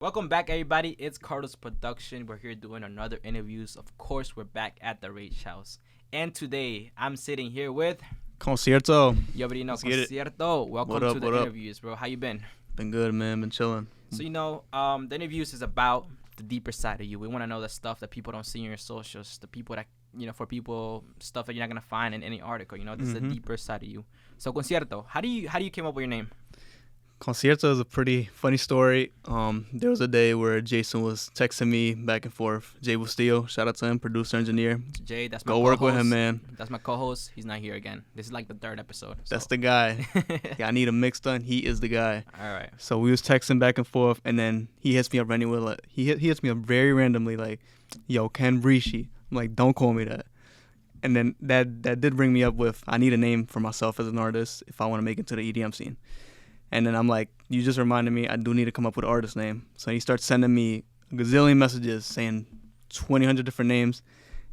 Welcome back, everybody. It's Carlos Production. We're here doing another interviews. Of course, we're back at the Rage House. And today, I'm sitting here with, Koncierto. you already know, Let's get it. Koncierto. Welcome What up, to the what up? interviews, bro. How you been? Been good, man. Been chilling. So, the interviews is about the deeper side of you. We want to know the stuff that people don't see in your socials, the people that, for people, stuff that you're not going to find in any article. This is the deeper side of you. So, Koncierto, how do you came up with your name? Koncierto is a pretty funny story. There was a day where Jason was texting me back and forth. Jay Bustillo, shout out to him, producer, engineer. Jay, that's my Go co-host. work with him, man. That's my co-host. He's not here again. This is like the third episode. So. That's the guy. Yeah, I need a mix done. He is the guy. All right. So we was texting back and forth, and then he hits me up randomly. He hits me up very randomly, like, "Yo, Ken Brishi." I'm like, "Don't call me that." And then that did bring me up with, I need a name for myself as an artist if I want to make it to the EDM scene. And then I'm like, you just reminded me, I do need to come up with an artist name. So he starts sending me a gazillion messages saying 200 different names.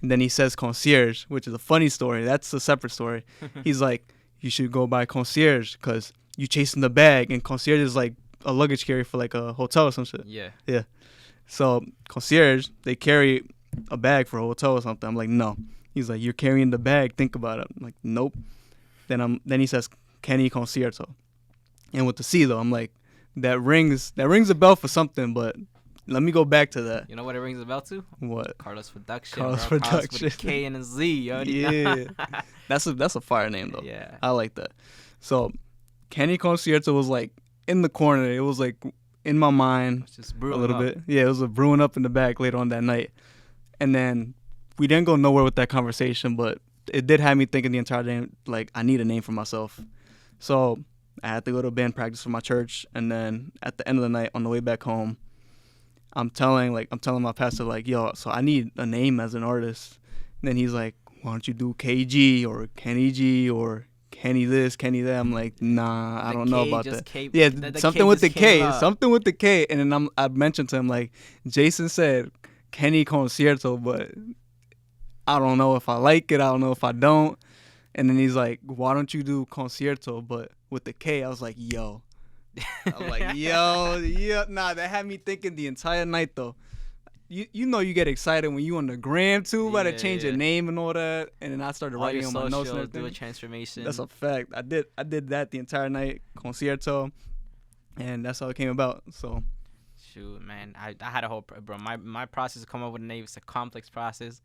And then he says concierge, which is a funny story. That's a separate story. He's like, you should go by concierge because you chasing the bag. And concierge is like a luggage carrier for like a hotel or some shit. Yeah. Yeah. So concierge, they carry a bag for a hotel or something. I'm like, no. He's like, you're carrying the bag. Think about it. I'm like, nope. Then he says, Kenny Concierto. And with the C though, I'm like, that rings a bell for something, but let me go back to that. You know what it rings a bell to? What? Carlos Production. Carlos bro. Carlos Production. with a K and a Z. You already Yeah. know. That's a fire name though. Yeah. I like that. So Kenny Concierto was like in the corner. It was like in my mind It's just a brewing little up. bit. Yeah, it was a brewing up in the back later on that night. And then we didn't go nowhere with that conversation, but it did have me thinking the entire day, like, I need a name for myself. So I had to go to band practice for my church, and then at the end of the night on the way back home, I'm telling my pastor, like, yo, so I need a name as an artist. And then he's like, why don't you do KG or Kenny G or Kenny this, Kenny that? I'm like, nah, I don't know about that. Yeah, something with the K, something with the K. And then I mentioned to him, like, Jason said Kenny Concierto, but I don't know if I like it. I don't know if I don't. And then he's like, why don't you do Concierto, but with the K? I was like, yo. I'm like, yo, yeah. Nah, that had me thinking the entire night, though. You know you get excited when you on the gram, too, about to change your name and all that. And then I started writing on my notes and everything. Do a transformation. That's a fact. I did that the entire night, Concierto. And that's how it came about, so. Shoot, man. I had a whole, bro. My process to come up with a name is a complex process.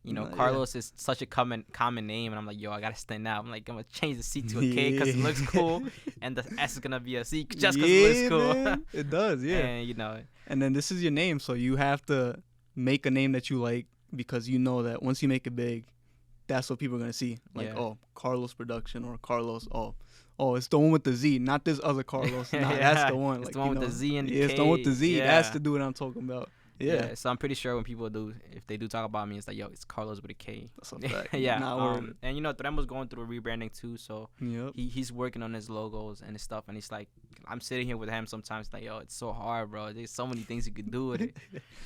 Yeah. Carlos is such a common name, and I'm like, yo, I gotta stand out. I'm like, I'm gonna change the C to a K because it looks cool, and the S is gonna be a C just because it looks cool. Man. It does, yeah. And And then this is your name, so you have to make a name that you like because you know that once you make it big, that's what people are gonna see. Like, oh, Carlos Production or Carlos. Oh, it's the one with the Z, not this other Carlos. Nah, that's the one. It's like, the one with the Z and the K. It's the one with the Z. Yeah. That's the dude I'm talking about. Yeah. So I'm pretty sure when people if they do talk about me, it's like, yo, it's Carlos with a K. That's a fact. Yeah. Not and Tremo's going through a rebranding too, so yep. he's working on his logos and his stuff, and he's like, I'm sitting here with him sometimes, like, yo, it's so hard, bro. There's so many things you could do with it.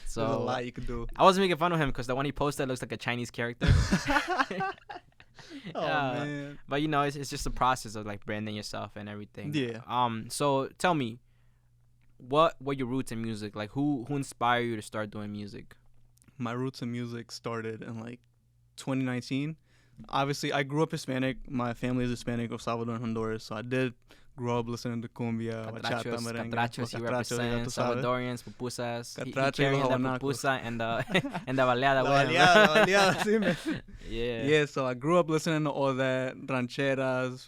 So there's a lot you could do. I wasn't making fun of him because the one he posted looks like a Chinese character. Man. But it's just a process of like branding yourself and everything. Yeah. So tell me, what were your roots in music? Like, who inspired you to start doing music? My roots in music started in like 2019. Obviously, I grew up Hispanic. My family is Hispanic of Salvador and Honduras, so I did grow up listening to cumbia, bachata, merengue. Catrachos, you represent Salvadorians, pupusas. He Catrachos, carrying the habanacos. pupusa and the baleada. La baleada, sí, man. Yeah. Yeah, so I grew up listening to all that, rancheras,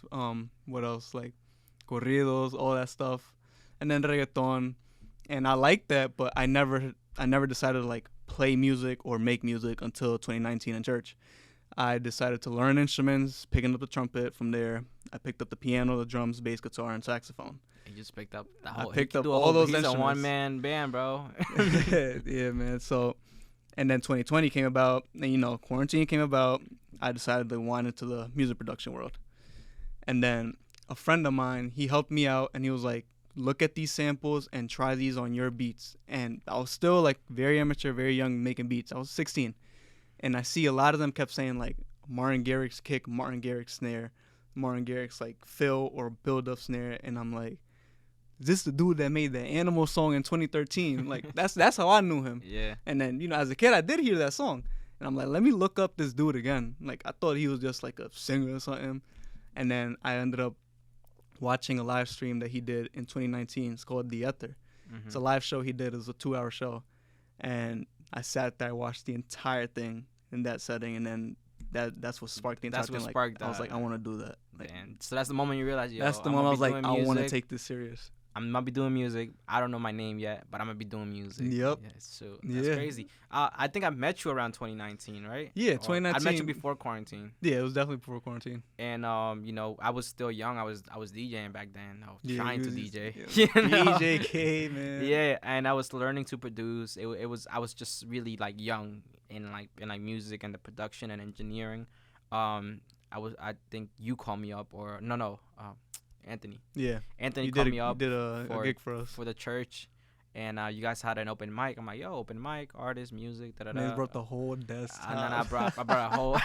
what else, like corridos, all that stuff, and then reggaeton, and I liked that, but I never decided to like play music or make music until 2019 in church. I decided to learn instruments, picking up the trumpet. From there, I picked up the piano, the drums, bass guitar, and saxophone. You just picked up the whole. I picked up all those instruments. He's a one-man band, bro. Yeah, man. So, and then 2020 came about, and quarantine came about. I decided to wind into the music production world. And then a friend of mine, he helped me out, and he was like, look at these samples and try these on your beats. And I was still like very amateur, very young, making beats. I was 16. And I see a lot of them kept saying like Martin Garrix's kick, Martin Garrix snare, Martin Garrix like fill or build up snare. And I'm like, is this the dude that made the Animal song in 2013? Like, that's how I knew him. Yeah. And then, as a kid, I did hear that song. And I'm like, let me look up this dude again. Like, I thought he was just like a singer or something. And then I ended up watching a live stream that he did in 2019. It's called The Ether. Mm-hmm. It's a live show he did. It was a 2-hour show. And I sat there, watched the entire thing in that setting. And then that's what sparked the entire thing. I was like, I want to do that. Like, so that's the moment you realize, that's the moment I was like, I want to take this serious. I'm gonna be doing music. I don't know my name yet, but I'm gonna be doing music. Yep. Yeah, so that's crazy. I think I met you around 2019, right? Yeah, 2019. I met you before quarantine. Yeah, it was definitely before quarantine. And I was still young. I was DJing back then. I was trying to DJ. Yeah. DJ K, man. Yeah, and I was learning to produce. I was just really like young in music and the production and engineering. I think you called me up or no. Anthony. Yeah. Anthony called me up. You did a gig for us. For the church. And you guys had an open mic. I'm like, yo, open mic, artist, music, da-da-da. Man, brought the whole desk. And then I brought a whole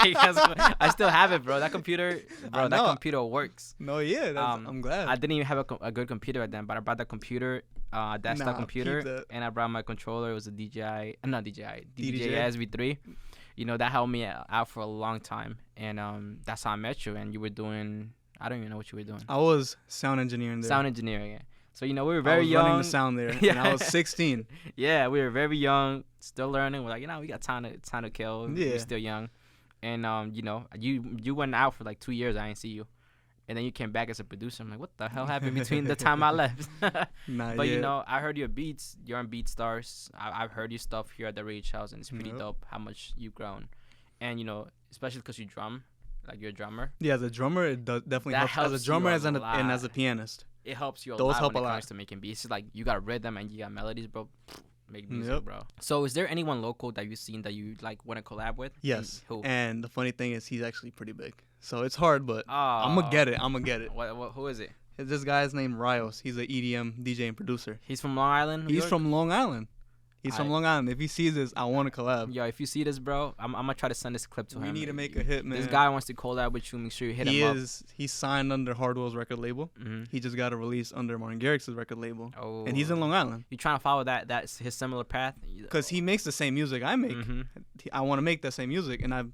big ass. I still have it, bro. That computer works. No, yeah. I'm glad. I didn't even have a good computer then, but I brought the computer, desktop computer, and I brought my controller. It was a DJI SV3. That helped me out for a long time. And that's how I met you. And you were doing... I don't even know what you were doing. I was sound engineering there. Sound engineering, yeah. So, we were very young. Running the sound there, and I was 16. Yeah, we were very young, still learning. We're like, we got time to kill. Yeah. We're still young. And, you went out for like 2 years. I didn't see you. And then you came back as a producer. I'm like, what the hell happened between the time I left? But, I heard your beats. You're on BeatStars. I've heard your stuff here at the Rage House, and it's pretty dope how much you've grown. And, especially because you drum. Like, you're a drummer. Yeah, as a drummer, it definitely helps. As a drummer and as a pianist. It helps you a Those lot help when a it lot. comes to making beats. It's like, you got rhythm and you got melodies, bro. Make music, bro. So, is there anyone local that you've seen that you, like, want to collab with? Yes. Who? And the funny thing is, he's actually pretty big. So, it's hard, but I'm going to get it. Who is it? This guy's named Rios. He's an EDM DJ and producer. He's from Long Island, New York? From Long Island. He's from Long Island. If he sees this, I want to collab. Yo, if you see this, bro, I'm going to try to send this clip to him. We need to make a hit, man. This guy wants to collab with you. Make sure you hit him up. He's signed under Hardwell's record label. Mm-hmm. He just got a release under Martin Garrix's record label. Oh. And he's in Long Island. You trying to follow that's his similar path? Because he makes the same music I make. Mm-hmm. I want to make that same music. And I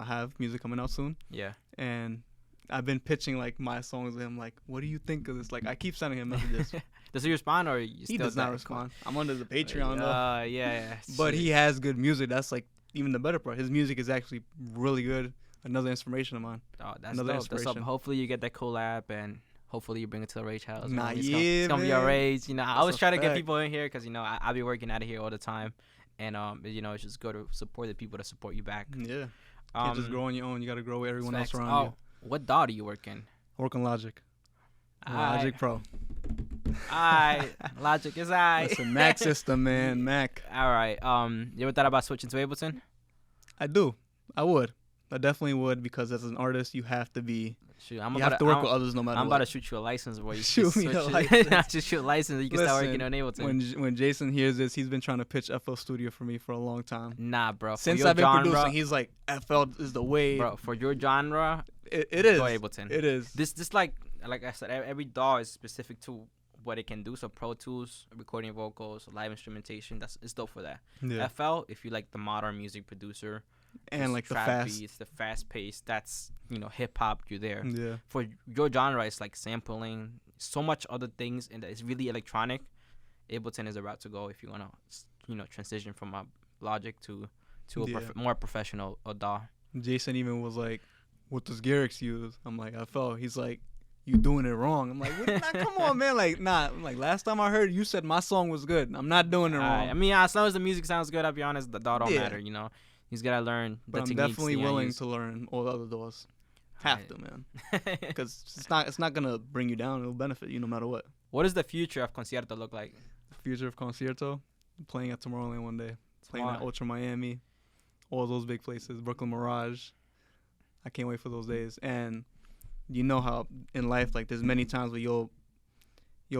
have music coming out soon. Yeah. And I've been pitching like my songs to him. Like, what do you think of this? Like, I keep sending him messages. Does he respond or he does not respond? I'm under the Patreon though. Yeah. But he has good music. That's like even the better part. His music is actually really good. Another inspiration of mine. Oh, that's dope. That's up. Hopefully you get that collab and hopefully you bring it to the Rage House. It's gonna be our Rage. I always try to get people in here because I be working out of here all the time, and it's just good to support the people that support you back. Yeah. You can't just grow on your own. You got to grow with everyone else around you. What DAW do you work in? I work on Logic. Logic Pro. Logic is I. It's a Mac system, man. Mac. All right. You ever thought about switching to Ableton? I do. I would. I definitely would because as an artist, you have to be. Shoot, you have to work with others no matter what. I'm about to shoot you a license where you shoot me a license. Just shoot a license. You can start working on Ableton. When Jason hears this, he's been trying to pitch FL Studio for me for a long time. Nah, bro. Since I've been producing, he's like, FL is the way. Bro, for your genre, it is. Go Ableton. It is. This like I said, every DAW is specific to what it can do. So Pro Tools, recording vocals, live instrumentation, it's dope for that. Yeah. FL, if you like the modern music producer. And like the fast beats, the fast pace, that's hip hop. You're there. Yeah. For your genre, it's like sampling, so much other things, and it's really electronic. Ableton is the route to go if you wanna, transition from a Logic to a more professional DAW. Jason even was like, "What does Garrix use?" I'm like, "FL." He's like, "You doing it wrong." I'm like, "Come on, man!" Like, nah. I'm like, last time I heard you said my song was good. I'm not doing it wrong. I mean, as long as the music sounds good, I'll be honest, the DAW don't matter. He's gotta learn the techniques. But I'm definitely willing to learn all the other DAWs. Have to, man. Because it's not gonna bring you down. It'll benefit you no matter what. What does the future of Koncierto look like? The future of Koncierto? Playing at Tomorrowland one day. Playing at Ultra Miami. All those big places. Brooklyn Mirage. I can't wait for those days. And you know how in life, like, there's many times where you'll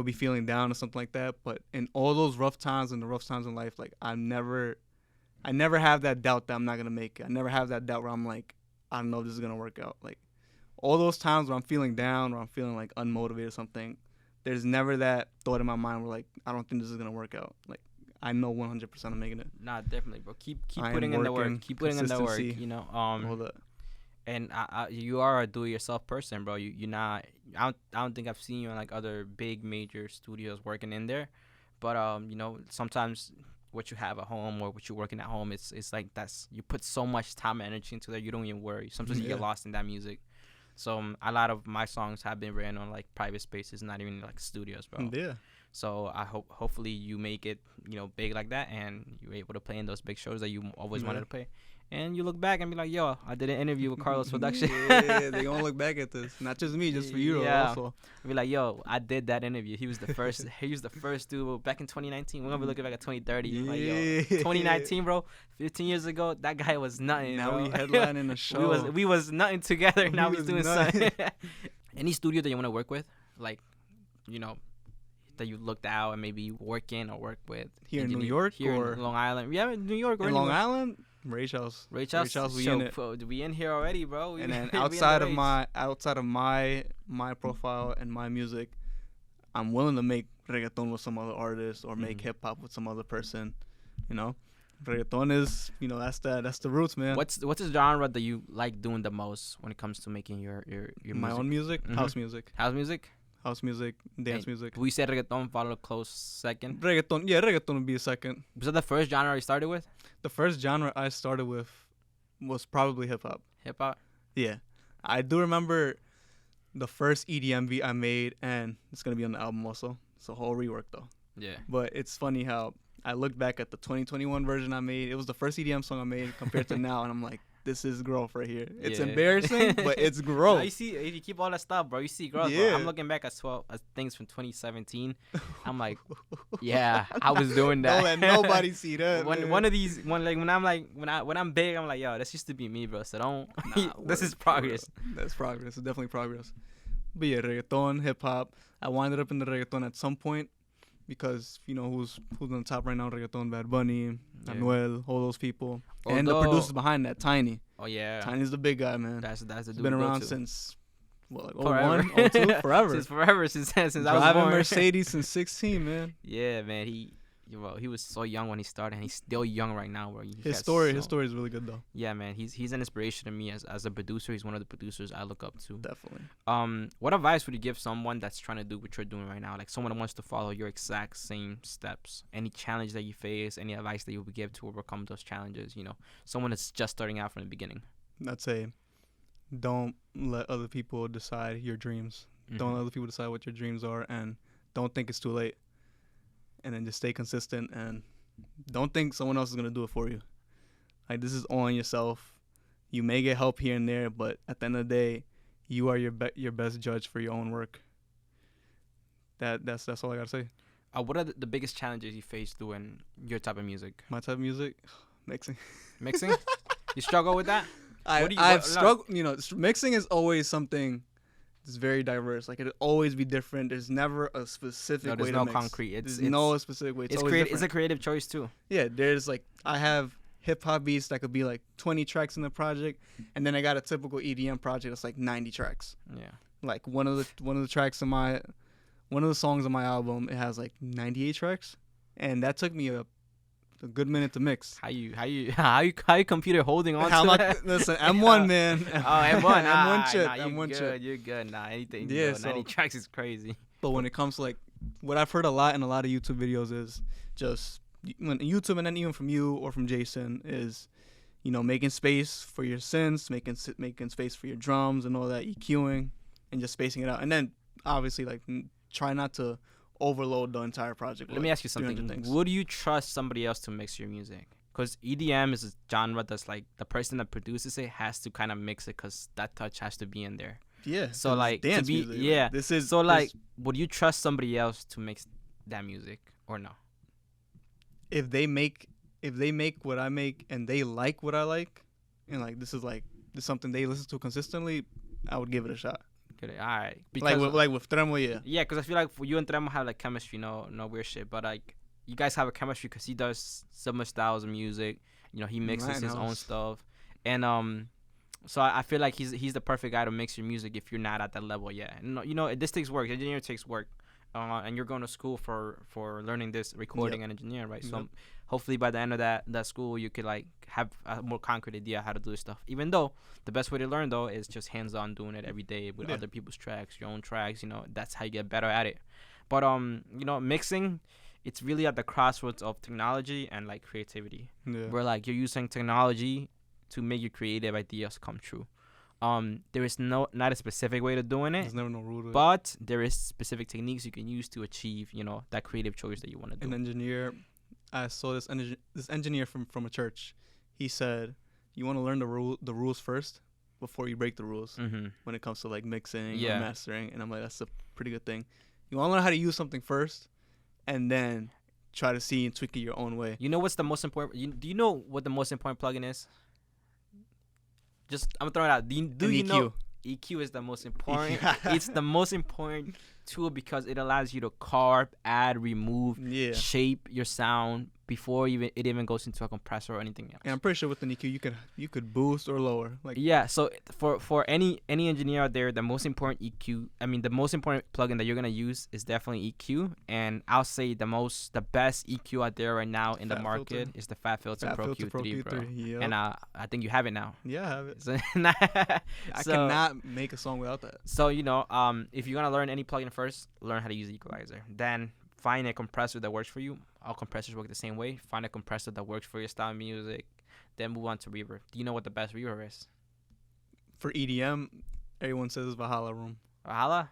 be feeling down or something like that. But in all those rough times and the rough times in life, like, I never have that doubt that I'm not going to make it. I never have that doubt where I'm like, I don't know if this is going to work out. Like, all those times where I'm feeling down or I'm feeling, like, unmotivated or something, there's never that thought in my mind where like I don't think this is gonna work out. Like I know 100% I'm making it. Nah, definitely, bro. Keep I am putting in the work. working, Keep putting in the work. consistency, You know. all that. And you are a do-it-yourself person, bro. You're not. I don't think I've seen you in like other big major studios working in there, but you know, sometimes what you have at home or what you're working at home, it's like that's you put so much time and energy into there. You don't even worry. Sometimes you get lost in that music. So a lot of my songs have been written on like private spaces, not even like studios, bro. Yeah. So I hopefully you make it, you know, big like that, and you're able to play in those big shows that you always wanted to play. And you look back and be like, yo, I did an interview with Carlos Production. Yeah, they gonna look back at this. Not just me, just for you also. Be like, yo, I did that interview. He was the first. He was the first dude back in 2019. We're gonna be looking back at 2030. Yeah. Like, yo, 2019, bro. 15 years ago, that guy was nothing. Now bro. we headlining a show. we was nothing together. Now he's doing nothing. something. Any studio that you want to work with, like, you know, that you looked out and maybe you work in or work with Here in New York here or in Long Island? Yeah, in New York or in Long anywhere. Island. Rage House, we in it. We in here already, bro. And then outside of my profile and my music, I'm willing to make reggaeton with some other artist or make hip hop with some other person. You know, reggaeton is, you know, that's the roots, man. What's the genre that you like doing the most when it comes to making your my music? own music? Mm-hmm. House music, dance music. We said reggaeton followed a close second. Reggaeton would be a second. Was that the first genre you started with? The first genre I started with was probably hip hop. Hip hop. Yeah, I do remember the first EDM beat I made, and it's gonna be on the album also. It's a whole rework though. Yeah. But it's funny how I look back at the 2021 version I made. It was the first EDM song I made compared to now, and I'm like, this is growth right here. It's embarrassing, but it's growth. Nah, you see, if you keep all that stuff, bro, you see growth. Yeah. Bro. I'm looking back at things from 2017. I'm like, yeah, I was doing that. Don't let nobody see that. When I'm big, I'm like, yo, this used to be me, bro. So don't. This is progress. That's progress. It's definitely progress. But yeah, reggaeton, hip hop. I winded up in the reggaeton at some point because, you know, who's on the top right now? Reggaeton, Bad Bunny, Anuel, all those people, and the producers behind that, Tiny. Oh yeah, Tiny's the big guy, man. That's the dude. He's been around since like forever. 01, 02, forever. Since I was born. Driving Mercedes since 16, man. Yeah, man. He was so young when he started, and he's still young right now. Where his story is really good though. Yeah, man. He's an inspiration to me as a producer. He's one of the producers I look up to. Definitely. What advice would you give someone that's trying to do what you're doing right now? Like someone that wants to follow your exact same steps. Any challenge that you face, any advice that you would give to overcome those challenges? You know, someone that's just starting out from the beginning. I'd say, don't let other people decide your dreams. Mm-hmm. Don't let other people decide what your dreams are, and don't think it's too late. And then just stay consistent, and don't think someone else is gonna do it for you. Like, this is all on yourself. You may get help here and there, but at the end of the day, you are your best judge for your own work. That's all I gotta say. What are the biggest challenges you face doing your type of music? My type of music, mixing. Mixing? You struggle with that? I've struggled. You know, mixing is always something. It's very diverse. Like, it'll always be different. There's never a specific way to mix. There's no concrete. There's no specific way. It's a creative choice too. Yeah, there's like, I have hip hop beats that could be like 20 tracks in the project, and then I got a typical EDM project that's like 90 tracks. Yeah. Like one of the songs on my album, it has like 98 tracks, and that took me a good minute to mix. How you computer holding on to that? Listen, M1, man. Oh, M1. M1 chip. M1 chip. You're good. Nah, anything. Yeah, 90 tracks is crazy. But when it comes to like, what I've heard a lot in a lot of YouTube videos is just, when YouTube, and then even from you or from Jason, is, you know, making space for your synths, making space for your drums and all that, EQing, and just spacing it out. And then obviously, like, try not to overload the entire project. Let me ask you something. Would you trust somebody else to mix your music? Because EDM is a genre that's like, the person that produces it has to kind of mix it, because that touch has to be in there. Yeah. So like, dance music. Yeah. Would you trust somebody else to mix that music or no? If they make what I make and they like what I like, and like this is something they listen to consistently, I would give it a shot. All right. Because like with Tremo, yeah. Yeah, because I feel like for you and Tremo have like chemistry, no weird shit. But like, you guys have a chemistry because he does similar styles of music. You know, he mixes his own stuff, and so I feel like he's the perfect guy to mix your music if you're not at that level yet. And, you know, this takes work. Engineering takes work. and you're going to school for learning this recording and engineering, right? So Yep. hopefully by the end of that school, you could like have a more concrete idea how to do this stuff. Even though the best way to learn though is just hands-on doing it every day with Yeah. other people's tracks, your own tracks. That's how you get better at it. But mixing, it's really at the crossroads of technology and like creativity, Yeah. where like you're using technology to make your creative ideas come true. There is not a specific way to doing it, There's never no rule to it. but there is specific techniques you can use to achieve, that creative choice that you want to do. An engineer, I saw this engineer from a church. He said, "You want to learn the rules first before you break the rules Mm-hmm. when it comes to like mixing Yeah. or mastering." And I'm like, that's a pretty good thing. You want to learn how to use something first, and then try to see and tweak it your own way. You know what's the most important? Do you know what the most important plugin is? Just I'm throwing it out. Do you know EQ is the most important? It's the most important tool because it allows you to carve, add, remove, Yeah. shape your sound before it even goes into a compressor or anything else. And I'm pretty sure with an EQ you could boost or lower. Like Yeah, so for any engineer out there, the most important the most important plugin that you're gonna use is definitely EQ, and I'll say the best EQ out there right now in the Fat market Filter. is the Fat Filter Pro Q3, bro. Yep. And I think you have it now. Yeah, I have it. So, I cannot make a song without that. So if you're gonna learn any plugin first, learn how to use the equalizer. Then find a compressor that works for you. All compressors work the same way. Find a compressor that works for your style of music. Then move on to reverb. Do you know what the best reverb is? For EDM, everyone says it's Valhalla Room. Valhalla?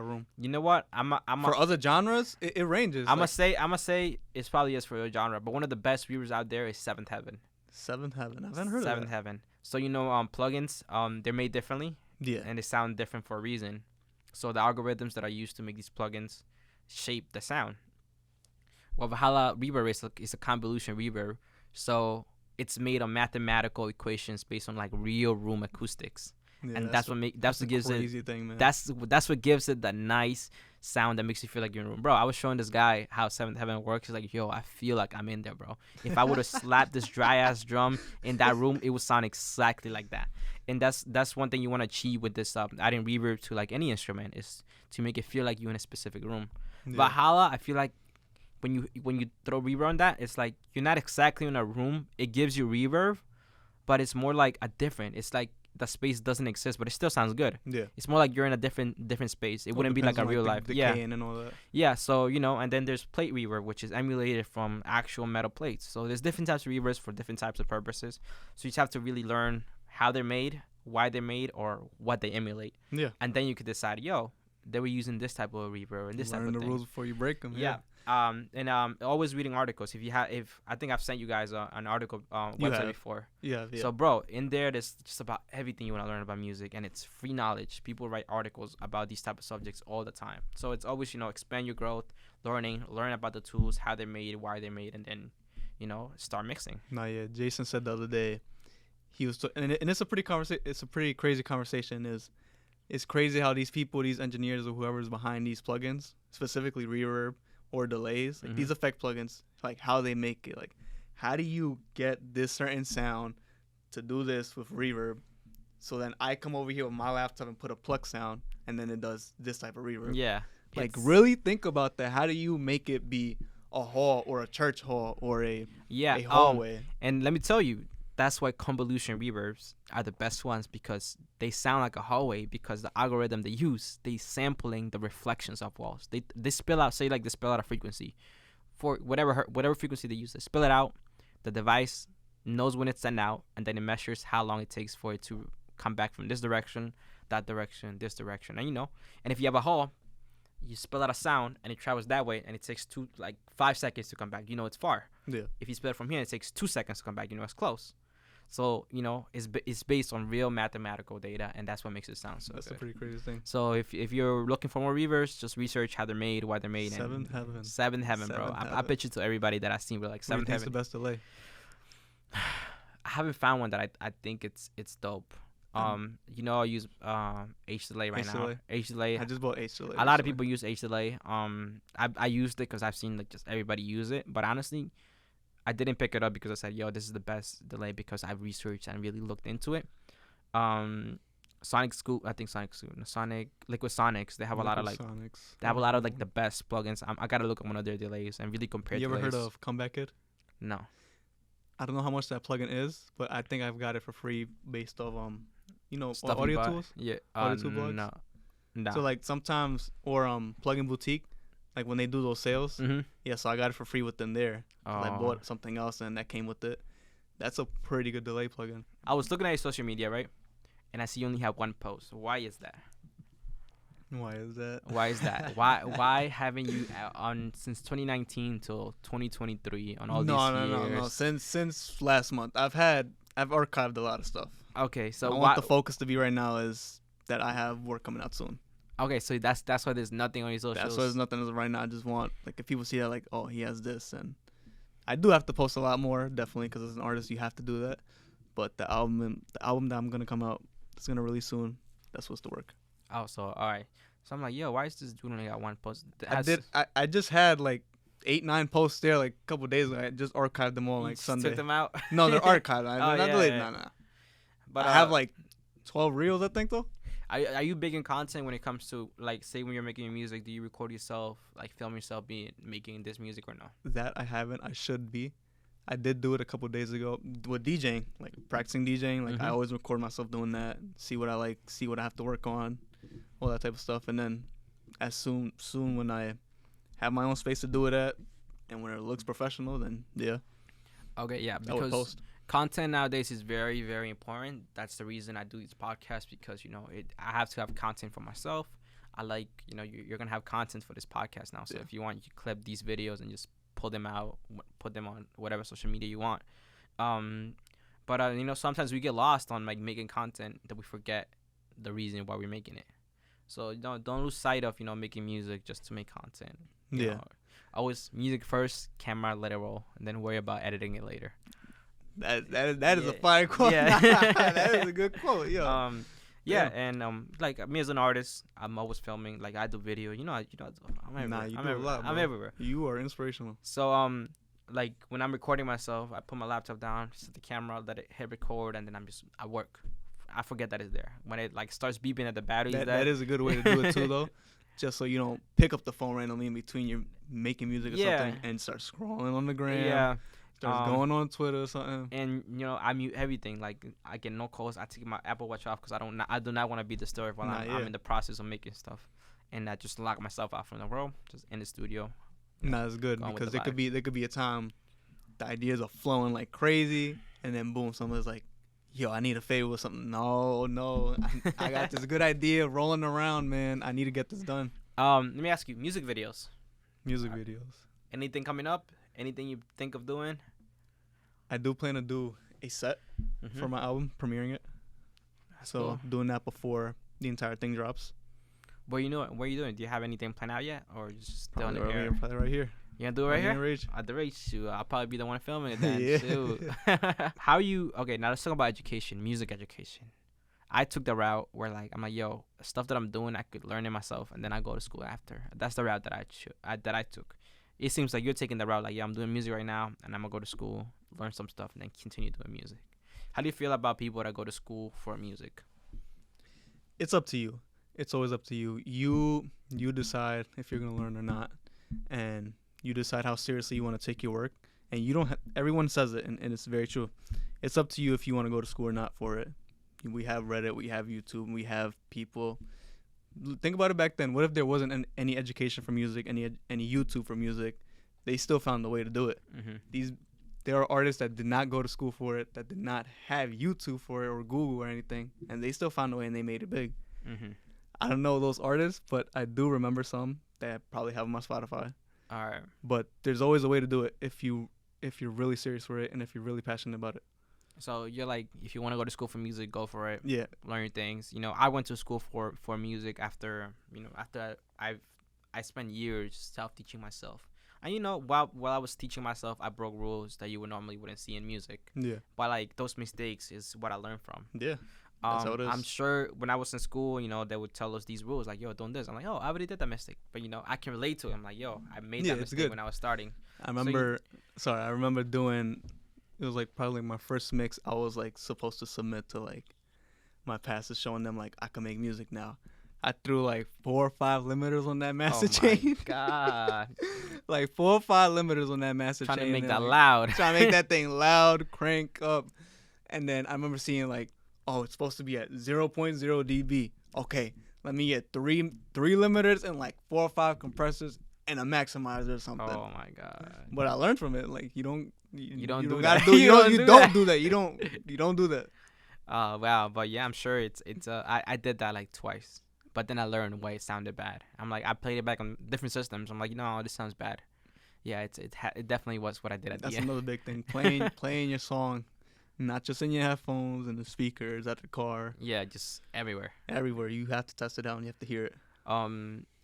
Room. You know what? For other genres, it ranges. I'm gonna say it's probably is for your genre, but one of the best reverbs out there is Seventh Heaven. Seventh Heaven. I haven't heard of Seventh that. Heaven. So plugins, they're made differently. Yeah. And they sound different for a reason. So the algorithms that are used to make these plugins shape the sound. Well, Valhalla reverb is a convolution reverb, so it's made on mathematical equations based on like real room acoustics, Yeah, and that's what gives it. Crazy thing, man. That's what gives it the nice sound that makes you feel like you're in a room, bro. I was showing this guy how Seventh Heaven works. He's like, yo, I feel like I'm in there, bro. If I would have slapped this dry ass drum in that room, it would sound exactly like that. And that's one thing you want to achieve with this adding reverb to like any instrument is to make it feel like you're in a specific room. Yeah. Valhalla, I feel like when you throw reverb on that, it's like you're not exactly in a room. It gives you reverb, but it's more like it's like the space doesn't exist, but it still sounds good. Yeah. It's more like you're in a different space. It wouldn't be like a real life. Yeah. And all that. Yeah. So and then there's plate reverb, which is emulated from actual metal plates. So there's different types of reverbs for different types of purposes. So you just have to really learn how they're made, why they're made, or what they emulate. Yeah. And then you could decide, they were using this type of reverb and this type Learn of the thing. rules before you break them. Yeah. Always reading articles. I think I've sent you guys an article You website have. before. Yeah. So bro, in there there's just about everything you want to learn about music, and it's free knowledge. People write articles about these type of subjects all the time. So it's always expand your growth, learn about the tools, how they're made, why they're made, and then start mixing. No, yeah. Jason said the other day, he was, and it's a pretty It's a pretty crazy conversation. It's crazy how these people, these engineers or whoever's behind these plugins, specifically reverb or delays, like these effect plugins, like how they make it. Like, how do you get this certain sound to do this with reverb? So then I come over here with my laptop and put a pluck sound, and then it does this type of reverb. Yeah. Like, really think about that. How do you make it be a hall or a church hall or a hallway? And let me tell you, that's why convolution reverbs are the best ones, because they sound like a hallway, because the algorithm they use, they sampling the reflections of walls. They spill out, they spill out a frequency for whatever frequency they use. They spill it out. The device knows when it's sent out, and then it measures how long it takes for it to come back from this direction, that direction, this direction. And and if you have a hall, you spill out a sound and it travels that way, and it takes 5 seconds to come back. It's far. Yeah. If you spill it from here, it takes 2 seconds to come back. It's close. So it's based on real mathematical data, and that's what makes it sound so That's good. a pretty crazy thing. So if you're looking for more reverbs, just research how they're made, why they're made. Seventh Heaven. Seventh Heaven, bro. I pitch it to everybody that I've seen with like Seventh Heaven. the best delay? I haven't found one that I think it's dope. I use H delay right now. H delay. I just bought H delay. A lot of people use H delay. I used it because I've seen just everybody use it. But honestly, I didn't pick it up because I said, this is the best delay, because I've researched and really looked into it. Sonic Scoop. I think Sonic Scoop. No, Sonic Liquid Sonics. They have a lot of like. Sonics. They have a lot of like the best plugins. I gotta look at one of their delays and really compare. You ever delays. heard of Comeback Kid? No. I don't know how much that plugin is, but I think I've got it for free based off Stuff you audio buy. tools. Yeah. Audio tool blogs. No. No. So like sometimes or Plugin Boutique, like when they do those sales, yeah. So I got it for free with them there. I bought something else and that came with it. That's a pretty good delay plugin. I was looking at your social media, right? And I see you only have one post. Why is that? Why is that? Why haven't you on since 2019 till 2023 on all these years? No. Since last month, I've archived a lot of stuff. Okay, so I want the focus to be right now is that I have work coming out soon. Okay, so that's why there's nothing on your socials. That's why there's nothing as of right now. I just want like if people see that like, oh, he has this, and I do have to post a lot more definitely because as an artist you have to do that. But the album that I'm gonna come out, it's gonna release soon. That's what's the work. Oh, so all right. So I'm like, yo, why is this dude only got one post? I just had like 8-9 posts there like a couple of days ago. I just archived them all like Sunday. Took them out? No, they're archived. Not deleted. No. But I have like 12 reels, I think though. Are you big in content when it comes to like say when you're making music? Do you record yourself, like film yourself making this music or no? That I haven't. I should be. I did do it a couple of days ago with DJing, like practicing DJing. Like I always record myself doing that, see what I like, see what I have to work on, all that type of stuff. And then as soon when I have my own space to do it at, and when it looks professional, then yeah. Okay, yeah, I would because post. Content nowadays is very, very important. That's the reason I do these podcasts because I have to have content for myself. I like you're gonna have content for this podcast now. So if you want, you can clip these videos and just pull them out, put them on whatever social media you want. But sometimes we get lost on like making content that we forget the reason why we're making it. So don't lose sight of making music just to make content. You know, always music first, camera, let it roll, and then worry about editing it later. That is a fire quote. Yeah. That is a good quote. Yo. And like me as an artist, I'm always filming. Like I do video. I'm everywhere. Nah, you do a lot, bro. I'm everywhere. You are inspirational. So like when I'm recording myself, I put my laptop down, set the camera, let it hit record, and then I work. I forget that it's there. When it like starts beeping at the battery, that is a good way to do it too, though. Just so you don't pick up the phone randomly in between you're making music or something and start scrolling on the gram. Yeah. Starts going on Twitter or something. And I mute everything. Like I get no calls. I take my Apple Watch off because I do not want to be disturbed while I'm in the process of making stuff. And I just lock myself out from the world, just in the studio. Nah, it's good because there could be a time the ideas are flowing like crazy, and then boom, someone's like, "Yo, I need a favor with something." No, I got this good idea rolling around, man. I need to get this done. Let me ask you, music videos. Anything coming up? Anything you think of doing? I do plan to do a set for my album, premiering it. That's so cool. Doing that before the entire thing drops. Where are you doing? Do you have anything planned out yet, or just still in the Probably air? right here. You gonna do it right here? Rage. At the rage, shoot. I'll probably be the one filming it then. Yeah. Shoot. How you? Okay, now let's talk about education, music education. I took the route where I'm like, yo, stuff that I'm doing, I could learn it myself, and then I go to school after. That's the route that I took. It seems like you're taking the route like, yeah, I'm doing music right now, and I'm gonna go to school, learn some stuff, and then continue doing music. How do you feel about people that go to school for music? It's up to you. It's always up to you. You decide if you're gonna learn or not, and you decide how seriously you want to take your work. And you don't. Everyone says it, and it's very true. It's up to you if you want to go to school or not for it. We have Reddit, we have YouTube, we have people. Think about it back then. What if there wasn't any education for music, any YouTube for music? They still found a way to do it. There are artists that did not go to school for it, that did not have YouTube for it or Google or anything, and they still found a way and they made it big. I don't know those artists, but I do remember some that probably have them on Spotify. All right. But there's always a way to do it if you're really serious for it and if you're really passionate about it. So you're like, if you want to go to school for music, go for it. Yeah. Learn things. I went to school for music after I spent years self-teaching myself. And while I was teaching myself, I broke rules that you wouldn't see in music. Yeah. But like those mistakes is what I learned from. Yeah. That's how it is. I'm sure when I was in school, they would tell us these rules like, yo, don't this. I'm like, oh, I already did that mistake. But I can relate to it. I'm like, yo, I made that mistake when I was starting. I remember doing. It was like probably my first mix. I was like supposed to submit to like my past is showing them like I can make music now. I threw like 4 or 5 limiters on that master chain. Oh my god! Like 4 or 5 limiters on that master Trying chain. to make that like, loud. Trying to make that thing loud, crank up. And then I remember seeing like, oh, it's supposed to be at 0.0 dB. Okay, let me get three limiters and like 4 or 5 compressors and a maximizer or something. Oh my god! But I learned from it. Like you don't do gotta that. do You you don't don't do do that. You don't do that. Wow, but yeah, I'm sure it's I did that like twice, but then I learned why it sounded bad. I'm like, I played it back on different systems. I'm like, no, this sounds bad. Yeah, it definitely was what I did at That's the end. another big thing. Playing your song, not just in your headphones and the speakers at the car. Yeah, just everywhere. Everywhere. You have to test it out and you have to hear it.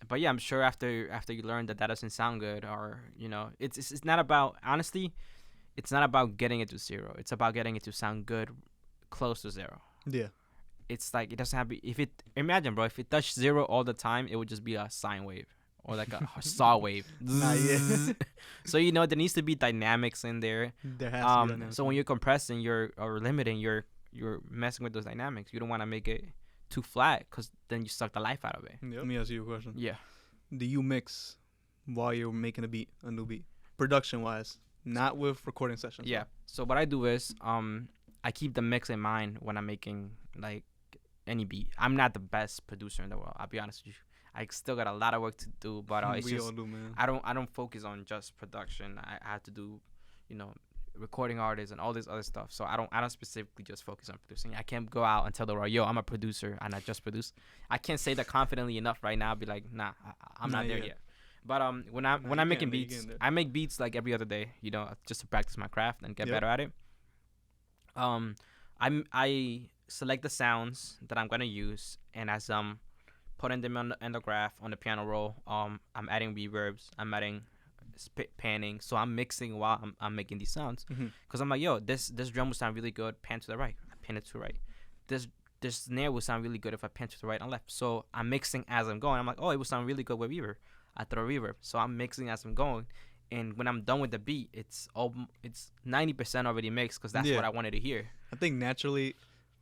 But yeah, I'm sure after you learn that doesn't sound good, or it's not about, honestly, it's not about getting it to 0. It's about getting it to sound good, close to 0. Yeah. It's like, it doesn't have to be, imagine, bro, if it touched 0 all the time, it would just be a sine wave or like a saw wave. So there needs to be dynamics in there. There has to be dynamics. So when you're compressing, or limiting, you're messing with those dynamics. You don't want to make it too flat, because then you suck the life out of it. Yep. Let me ask you a question. Yeah. Do you mix while you're making a new beat, production wise, not with recording sessions? Yeah. So what I do is I keep the mix in mind when I'm making like any beat. I'm not the best producer in the world, I'll be honest with you. I still got a lot of work to do, but it's we just, all do, man. I don't focus on just production. I have to do, recording artists and all this other stuff. So I don't specifically just focus on producing. I can't go out and tell the world, yo, I'm a producer and I just produce. I can't say that confidently enough right now. I'll be like, nah, I'm not there yet. But when I'm making beats, I make beats like every other day, just to practice my craft and get better at it. I select the sounds that I'm gonna use, and as I'm putting them on the graph on the piano roll, I'm adding reverbs, I'm adding panning, so I'm mixing while I'm making these sounds, because I'm like, yo, this drum will sound really good, pan to the right, I pan it to the right. This snare will sound really good if I pan to the right and left. So I'm mixing as I'm going. I'm like, oh, it will sound really good with reverb. I throw a reverb, so I'm mixing as I'm going. And when I'm done with the beat, it's 90% already mixed, because that's what I wanted to hear. I think naturally,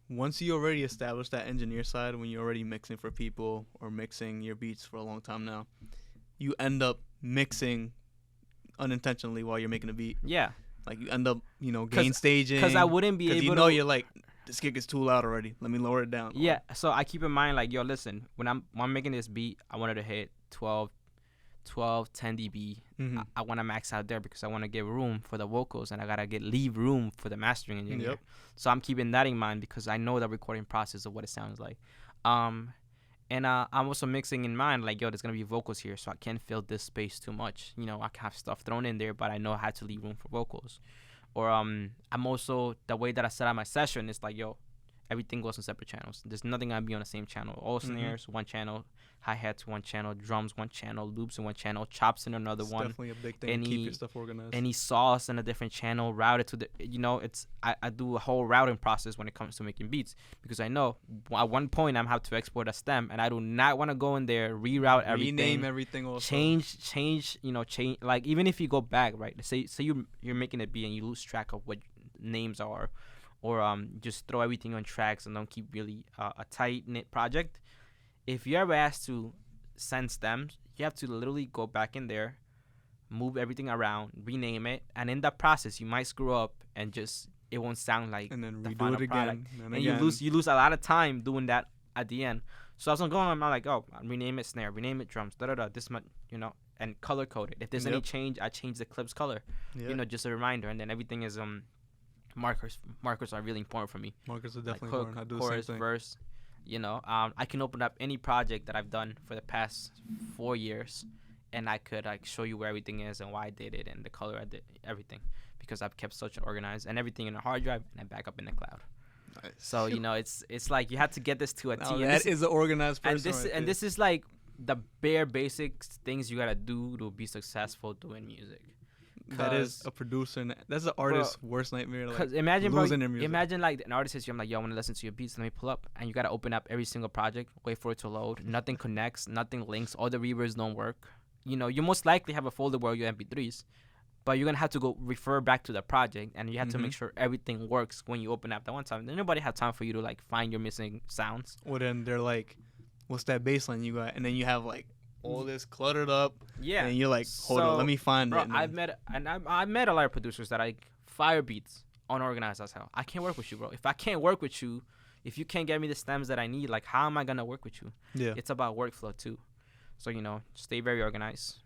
once you already establish that engineer side, when you're already mixing for people or mixing your beats for a long time now, you end up mixing unintentionally while you're making a beat. Yeah. Like you end up, gain staging. Because I wouldn't be able to. You're like, this kick is too loud already. Let me lower it down. Yeah. So I keep in mind, like, yo, listen, when I'm making this beat, I wanted to hit 12, 10 dB. I want to max out there because I want to give room for the vocals, and I gotta leave room for the mastering engineer. Yep. So I'm keeping that in mind because I know the recording process of what it sounds like. And I'm also mixing in mind, like, yo, there's gonna be vocals here, so I can't fill this space too much. I can have stuff thrown in there, but I know I had to leave room for vocals. Or I'm also, the way that I set up my session is like, yo, everything goes in separate channels. There's nothing gonna be on the same channel. All snares, one channel. Hi-hats, one channel. Drums, one channel. Loops in one channel. Chops in another one. Definitely a big thing to keep your stuff organized. Any sauce in a different channel, routed to the, I do a whole routing process when it comes to making beats, because I know at one point I'm have to export a stem, and I do not want to go in there, reroute everything. Rename everything also. Change, like, even if you go back, right? Say you're making a beat and you lose track of what names are, or just throw everything on tracks and don't keep really a tight-knit project. If you're ever asked to send stems, you have to literally go back in there, move everything around, rename it, and in that process, you might screw up and just, it won't sound like and then the redo final it again. product. And you lose a lot of time doing that at the end. So as I'm going, I'm like, oh, rename it snare, rename it drums, this much, and color code it. If there's any change, I change the clip's color. Just a reminder, and then everything is markers. Markers are really important for me. Markers are like definitely hook, important. I do chorus, the same thing. verse. I can open up any project that I've done for the past 4 years, and I could show you where everything is and why I did it and the color I did, everything, because I've kept such organized, and everything in a hard drive and I back up in the cloud. Nice. So it's like you have to get this to a T. That is an organized person. This is like the bare basics things you gotta do to be successful doing music. That is a producer, and that's an artist's worst nightmare. Because imagine, bro, imagine like an artist says, I'm like, yo, I want to listen to your beats. Let me pull up, and you gotta open up every single project, wait for it to load. Nothing connects, nothing links. All the reverbs don't work. You most likely have a folder where your MP3s, but you're gonna have to go refer back to the project, and you have to Mhm. make sure everything works when you open up that one time. Then nobody have time for you to like find your missing sounds. Well, then they're like, "What's that bass line you got?" And then you have like all this cluttered up. Yeah, And you're like, "Hold on, let me find bro, it." I've met a lot of producers that like fire beats unorganized as hell. I can't work with you, bro. If I can't work with you, if you can't get me the stems that I need, like how am I gonna work with you? Yeah. It's about workflow too. So stay very organized,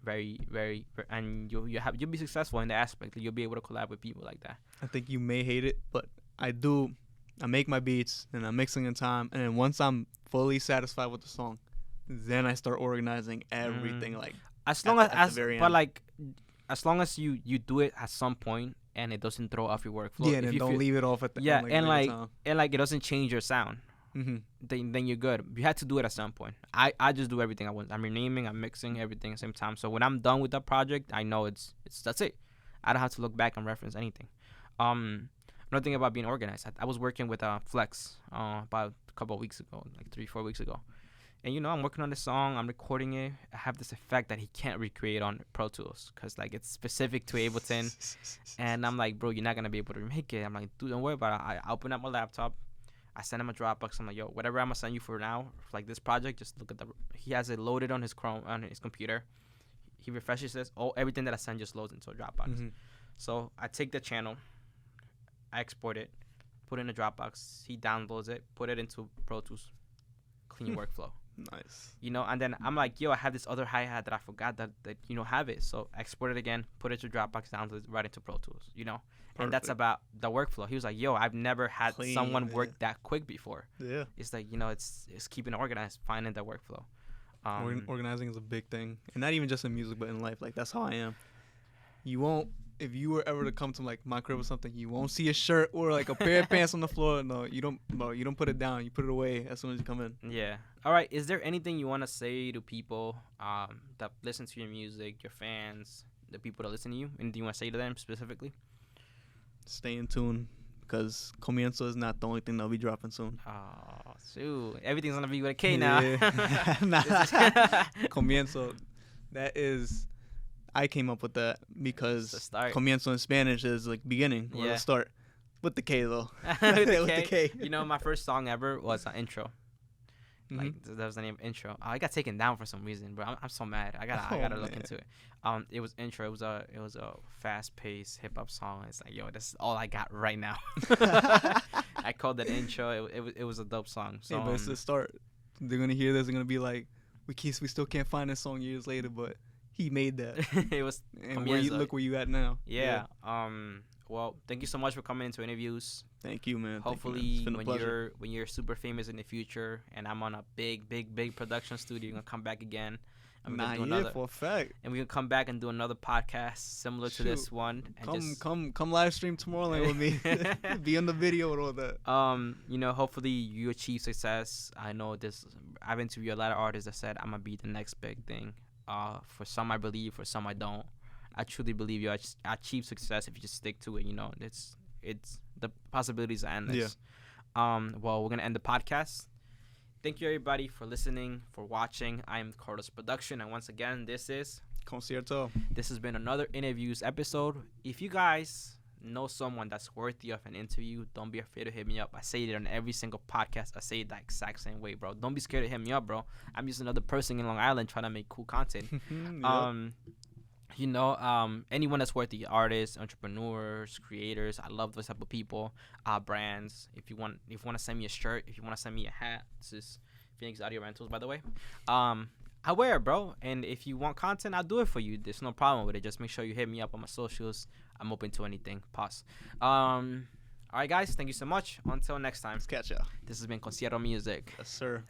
very, and you'll be successful in the aspect. You'll be able to collab with people like that. I think you may hate it, but I do. I make my beats and I'm mixing in time, and then once I'm fully satisfied with the song, then I start organizing everything. Like As long at as the very but end. like as long as you do it at some point and it doesn't throw off your workflow. yeah, and If then you don't feel- leave it off at the Yeah, end, and later like time. and like it doesn't change your sound. Mhm. Then you're good. You had to do it at some point. I just do everything at once. I'm renaming, I'm mixing everything at the same time. So when I'm done with that project, I know it's that's it. I don't have to look back and reference anything. Another thing about being organized. I was working with Flex about a couple of weeks ago, like 3-4 weeks ago. And I'm working on this song, I'm recording it. I have this effect that he can't recreate on Pro Tools because like it's specific to Ableton. And I'm like, bro, you're not gonna be able to remake it. I'm like, dude, don't worry about it. I open up my laptop, I send him a Dropbox. I'm like, yo, whatever I'm gonna send you for now, for like this project, just look at he has it loaded on his Chrome on his computer. He refreshes this. Everything that I send just loads into a Dropbox. Mhm. So I take the channel, I export it, put it in a Dropbox. He downloads it, put it into Pro Tools, clean workflow. Nice. And then I'm like, yo, I have this other hi-hat that I forgot that have it. So export it again, put it to Dropbox, download it right into Pro Tools, And that's Perfect. about the workflow. He was like, yo, I've never had Clean, someone yeah. work that quick before. Yeah. It's like, it's keeping it organized, finding that workflow. Organizing is a big thing, and not even just in music, but in life. Like that's how I am. You won't, if you were ever to come to like my crib or something, you won't see a shirt or like a pair of pants on the floor. No, you don't. No, you don't put it down. You put it away as soon as you come in. Yeah. All right. Is there anything you want to say to people that listen to your music, your fans, the people that listen to you? Anything you want to say to them specifically? Stay in tune, because Comienzo is not the only thing that'll be dropping soon. Oh, shoot. Everything's going to be with a K now. Yeah. Nah. Comienzo, that is, I came up with that because the start. Comienzo in Spanish is like beginning or Yeah. the start. With the K though. With the With the K. K. My first song ever was an intro. Mhm. Like that was the name intro. I got taken down for some reason, bro. I'm so mad. I gotta Oh, look man. into it. It was intro. It was a fast paced hip hop song. It's like, yo, this is all I got right now. I called that intro. It was a dope song. So Hey, but it's the start. They're gonna hear this. They're gonna be like, we still can't find this song years later, but he made that. it was And Comienzo. look where you at now. Yeah. Well, thank you so much for coming into interviews. Thank you, man. Thank you, man. Hopefully, It's been a pleasure. when you're super famous in the future, and I'm on a big production studio, you're gonna come back again. And we're Nah, gonna do yeah, another, for a fact. and we can come back and do another podcast similar to this Shoot. one. And Come live stream Tomorrowland with me. Be on the video and all that. Hopefully you achieve success. I know this. I've interviewed a lot of artists that said I'm gonna be the next big thing. For some I believe, for some I don't. I truly believe you achieve success if you just stick to it. It's the possibilities are endless. Yeah. Well, we're gonna end the podcast. Thank you everybody for listening, for watching. I am Carlos Production, and once again, this Concierto. has been another interviews episode. If you guys know someone that's worthy of an interview, don't be afraid to hit me up. I say it on every single podcast. I say it the exact same way, bro. Don't be scared to hit me up, bro. I'm just another person in Long Island trying to make cool content. Anyone that's worthy, artists, entrepreneurs, creators. I love those type of people. Brands. If you want to send me a shirt, if you want to send me a hat, this is Phoenix Audio Rentals, by the way. I wear it, bro. And if you want content, I'll do it for you. There's no problem with it. Just make sure you hit me up on my socials. I'm open to anything. Pause. All right, guys. Thank you so much. Until next time. Let's catch ya. This has been Koncierto Music. Yes, sir.